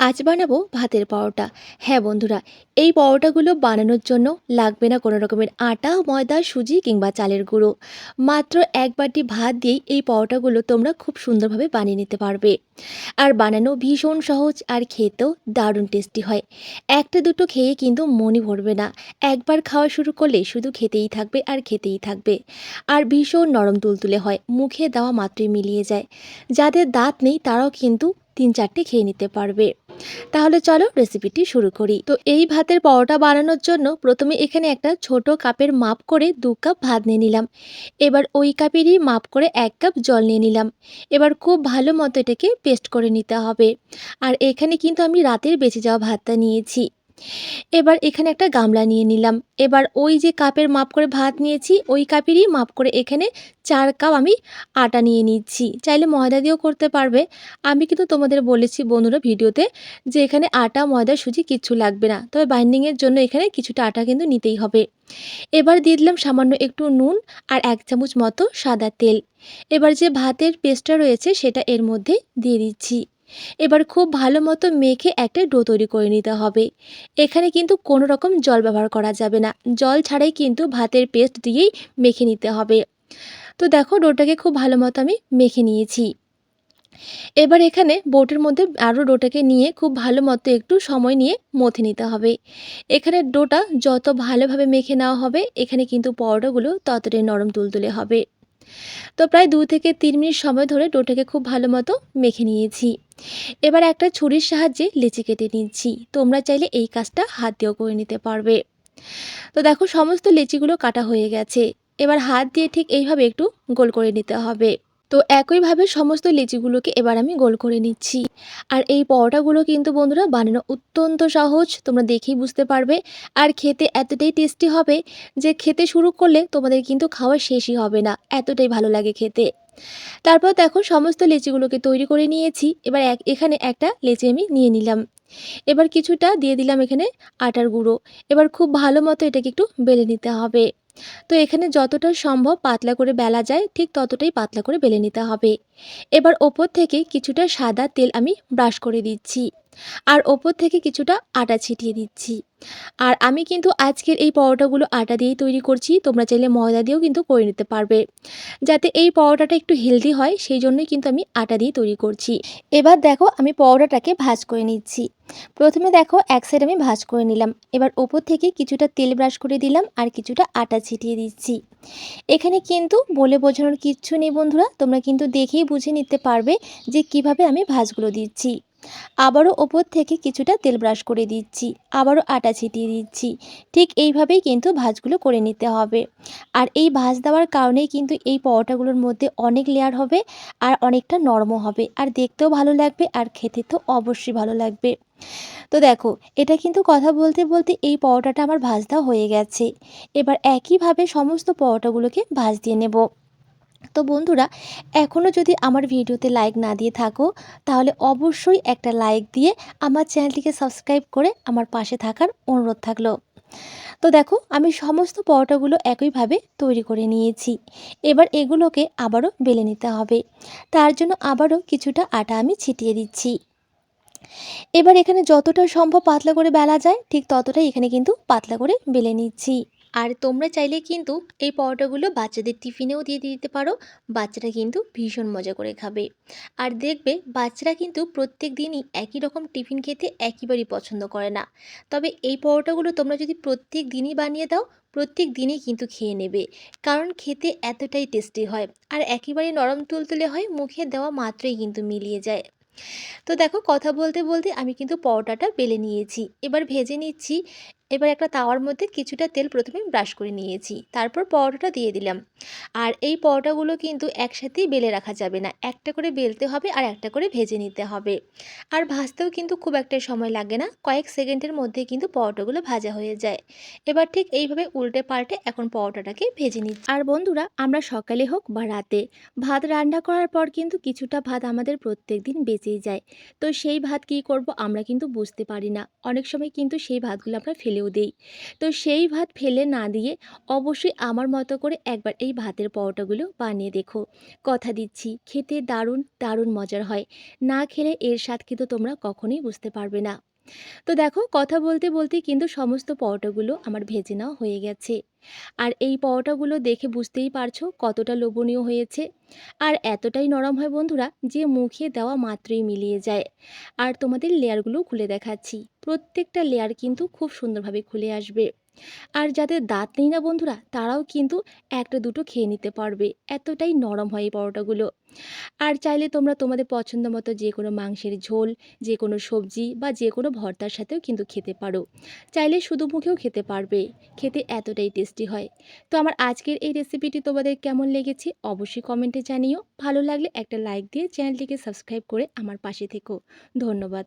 আজ বানাবো ভাতের পরোটা। হ্যাঁ বন্ধুরা, এই পরোটাগুলো বানানোর জন্য লাগবে না কোনো রকমের আটা, ময়দা, সুজি কিংবা চালের গুঁড়ো। মাত্র এক বাটি ভাত দিয়েই এই পরোটাগুলো তোমরা খুব সুন্দরভাবে বানিয়ে নিতে পারবে। আর বানানো ভীষণ সহজ আর খেতেও দারুণ টেস্টি হয়। একটা দুটো খেয়ে কিন্তু মনই ভরবে না। একবার খাওয়া শুরু করলে শুধু খেতেই থাকবে আর খেতেই থাকবে। আর ভীষণ নরম তুলতুলে হয়, মুখে দেওয়া মাত্রই মিলিয়ে যায়। যাদের দাঁত নেই তারাও কিন্তু ৩-৪টে খেয়ে নিতে পারবে। তাহলে চলো রেসিপিটি শুরু করি। তো এই ভাতের পরোটা বানানোর জন্য প্রথমে এখানে একটা ছোট কাপের মাপ করে ২ কাপ ভাত নিয়ে নিলাম। এবার ওই কাপেরই মাপ করে ১ কাপ জল নিয়ে নিলাম। এবার খুব ভালো মতো এটাকে পেস্ট করে নিতে হবে। আর এখানে কিন্তু আমি রাতের বেঁচে যাওয়া ভাতটা নিয়েছি। এবার এখানে একটা গামলা নিয়ে নিলাম। এবার ওই যে কাপের মাপ করে ভাত নিয়েছি, ওই কাপেরই মাপ করে এখানে ৪ কাপ আমি আটা নিয়ে নিচ্ছি। চাইলে ময়দা দিয়েও করতে পারবে। আমি কিন্তু তোমাদের বলেছি বন্ধুরা ভিডিওতে যে এখানে আটা, ময়দা, সুজি কিচ্ছু লাগবে না। তবে বাইন্ডিংয়ের জন্য এখানে কিছুটা আটা কিন্তু নিতেই হবে। এবার দিয়ে দিলাম সামান্য একটু নুন আর ১ চামচ মতো সাদা তেল। এবার যে ভাতের পেস্টটা রয়েছে সেটা এর মধ্যে দিয়ে দিচ্ছি। এবার খুব ভালো মতো মেখে একটা ডো তৈরি করে নিতে হবে। এখানে কিন্তু কোনো রকম জল ব্যবহার করা যাবে না। জল ছাড়াই কিন্তু ভাতের পেস্ট দিয়েই মেখে নিতে হবে। তো দেখো ডোটাকে খুব ভালো মতো আমি মেখে নিয়েছি। এবার এখানে বোটের মধ্যে আরও ডোটাকে নিয়ে খুব ভালো মতো একটু সময় নিয়ে মথে নিতে হবে। এখানে ডোটা যত ভালোভাবে মেখে নেওয়া হবে এখানে কিন্তু পরোটাগুলো ততটাই নরম তুলতুলে হবে। তো প্রায় ২ থেকে ৩ মিনিট সময় ধরে ডোটাকে খুব ভালো মতো মেখে নিয়েছি। এবার একটা ছুরির সাহায্যে লেচি কেটে নিচ্ছি। তোমরা চাইলে এই কাজটা হাত দিয়েও করে নিতে পারবে। তো দেখো সমস্ত লেচিগুলো কাটা হয়ে গেছে। এবার হাত দিয়ে ঠিক এইভাবে একটু গোল করে নিতে হবে। তো একইভাবে সমস্ত লেচিগুলোকে এবার আমি গোল করে নিচ্ছি। আর এই পরোটাগুলো কিন্তু বন্ধুরা বানানো অত্যন্ত সহজ, তোমরা দেখেই বুঝতে পারবে। আর খেতে এতটাই টেস্টি হবে যে খেতে শুরু করলে তোমাদের কিন্তু খাওয়া শেষই হবে না, এতটাই ভালো লাগে খেতে। তারপর দেখো সমস্ত লেচিগুলোকে তৈরি করে নিয়েছি। এবার এখানে একটা লেচি আমি নিয়ে নিলাম। এবার কিছুটা দিয়ে দিলাম এখানে আটার গুঁড়ো। এবার খুব ভালো মতো এটাকে একটু বেলে নিতে হবে। তো এখানে যতটা সম্ভব পাতলা করে বেলা যায় ঠিক ততটাই পাতলা করে বেলে নিতে হবে। এবার ওপর থেকে কিছুটা সাদা তেল আমি ব্রাশ করে দিচ্ছি। আর ওপর থেকে কিছুটা আটা ছিটিয়ে দিচ্ছি। আর আমি কিন্তু আজকের এই পরোটাগুলো আটা দিয়েই তৈরি করছি, তোমরা চাইলে ময়দা দিয়েও কিন্তু করে নিতে পারবে। যাতে এই পরোটাটা একটু হেলদি হয় সেই জন্যই কিন্তু আমি আটা দিয়ে তৈরি করছি। এবার দেখো আমি পরোটাটাকে ভাঁজ করে নিচ্ছি। প্রথমে দেখো এক সাইড আমি ভাঁজ করে নিলাম। এবার ওপর থেকে কিছুটা তেল ব্রাশ করে দিলাম আর কিছুটা আটা ছিটিয়ে দিচ্ছি। এখানে কিন্তু বলে বোঝানোর কিচ্ছু নেই বন্ধুরা, তোমরা কিন্তু দেখেই বুঝে নিতে পারবে যে কিভাবে আমি ভাঁজগুলো দিচ্ছি। আবারও ওপর থেকে কিছুটা তেল ব্রাশ করে দিচ্ছি, আবারও আটা ছিটিয়ে দিচ্ছি। ঠিক এইভাবেই কিন্তু ভাঁজগুলো করে নিতে হবে। আর এই ভাঁজ দেওয়ার কারণেই কিন্তু এই পরোটাগুলোর মধ্যে অনেক লেয়ার হবে আর অনেকটা নরমও হবে আর দেখতেও ভালো লাগবে আর খেতে তো অবশ্যই ভালো লাগবে। তো দেখো এটা কিন্তু কথা বলতে বলতে এই পরোটাটা আমার ভাজা হয়ে গেছে। এবার একইভাবে সমস্ত পরোটাগুলোকে ভাজ দিয়ে নেব। তো বন্ধুরা, এখনও যদি আমার ভিডিওতে লাইক না দিয়ে থাকো তাহলে অবশ্যই একটা লাইক দিয়ে আমার চ্যানেলটিকে সাবস্ক্রাইব করে আমার পাশে থাকার অনুরোধ থাকলো। তো দেখো আমি সমস্ত পরোটাগুলো একইভাবে তৈরি করে নিয়েছি। এবার এগুলোকে আবারও বেলে নিতে হবে। তার জন্য আবারও কিছুটা আটা আমি ছিটিয়ে দিচ্ছি। এবার এখানে যতটা সম্ভব পাতলা করে বেলা যায় ঠিক ততটাই এখানে কিন্তু পাতলা করে বেলে নিচ্ছি। আর তোমরা চাইলে কিন্তু এই পরোটাগুলো বাচ্চাদের টিফিনেও দিয়ে দিতে পারো। বাচ্চারা কিন্তু ভীষণ মজা করে খাবে। আর দেখবে বাচ্চারা কিন্তু প্রত্যেক দিনই একই রকম টিফিন খেতে একেবারেই পছন্দ করে না। তবে এই পরোটাগুলো তোমরা যদি প্রত্যেক দিনই বানিয়ে দাও প্রত্যেক দিনই কিন্তু খেয়ে নেবে। কারণ খেতে এতটাই টেস্টি হয় আর একেবারে নরম তুলতুলে হয়, মুখে দেওয়া মাত্রই কিন্তু মিলিয়ে যায়। তো দেখো কথা বলতে বলতে আমি কিন্তু পরোটাটা বেলে নিয়েছি। এবার ভেজে নিচ্ছি। এবার একটা তাওয়ার মধ্যে কিছুটা তেল প্রথমে ব্রাশ করে নিয়েছি, তারপর পরোটাটা দিয়ে দিলাম। আর এই পরোটাগুলো কিন্তু একসাথেই বেলে রাখা যাবে না, একটা করে বেলতে হবে আর একটা করে ভেজে নিতে হবে। আর ভাজতেও কিন্তু খুব একটা সময় লাগে না, কয়েক সেকেন্ডের মধ্যে কিন্তু পরোটাগুলো ভাজা হয়ে যায়। এবার ঠিক এইভাবে উল্টে পাল্টে এখন পরোটাটাকে ভেজে নিচ্ছি। আর বন্ধুরা, আমরা সকালে হোক বা রাতে ভাত রান্না করার পর কিন্তু কিছুটা ভাত আমাদের প্রত্যেক দিন বেঁচেই যায়। তো সেই ভাত কী করব আমরা কিন্তু বুঝতে পারি না, অনেক সময় কিন্তু সেই ভাতগুলো আমরা ফেলেও ফেলেও দেই। তো সেই ভাত ফেলে না দিয়ে অবশ্যই আমার মতো করে একবার এই ভাতের পরোটাগুলো বানিয়ে দেখো। কথা দিচ্ছি খেতে দারুণ, দারুণ মজার হয়। না খেলে এর স্বাদ কিন্তু তোমরা কখনোই বুঝতে পারবে না। তো দেখো কথা বলতে বলতেই কিন্তু সমস্ত পরোটাগুলো আমার ভেজে নেওয়া হয়ে গেছে। আর এই পরোটাগুলো দেখে বুঝতেই পারছো কতটা লোভনীয় হয়েছে। আর এতটাই নরম হয় বন্ধুরা যে মুখে দেওয়া মাত্রই মিলিয়ে যায়। আর তোমাদের লেয়ারগুলো খুলে দেখাচ্ছি, প্রত্যেকটা লেয়ার কিন্তু খুব সুন্দরভাবে খুলে আসবে। আর যাদের দাঁত নেই না বন্ধুরা, তারাও কিন্তু একটা দুটো খেয়ে নিতে পারবে, এতটাই নরম হয় এই পরোটাগুলো। আর চাইলে তোমরা তোমাদের পছন্দ মতো যে কোনো মাংসের ঝোল, যে কোনো সবজি বা যে কোনো ভর্তার সাথেও কিন্তু খেতে পারো। চাইলে শুধু মুখেও খেতে পারবে, খেতে এতটাই টেস্টি হয়। তো আমার আজকের এই রেসিপিটি তোমাদের কেমন লেগেছে অবশ্যই কমেন্টে জানিও। ভালো লাগলে একটা লাইক দিয়ে চ্যানেলটিকে সাবস্ক্রাইব করে আমার পাশে থেকো। ধন্যবাদ।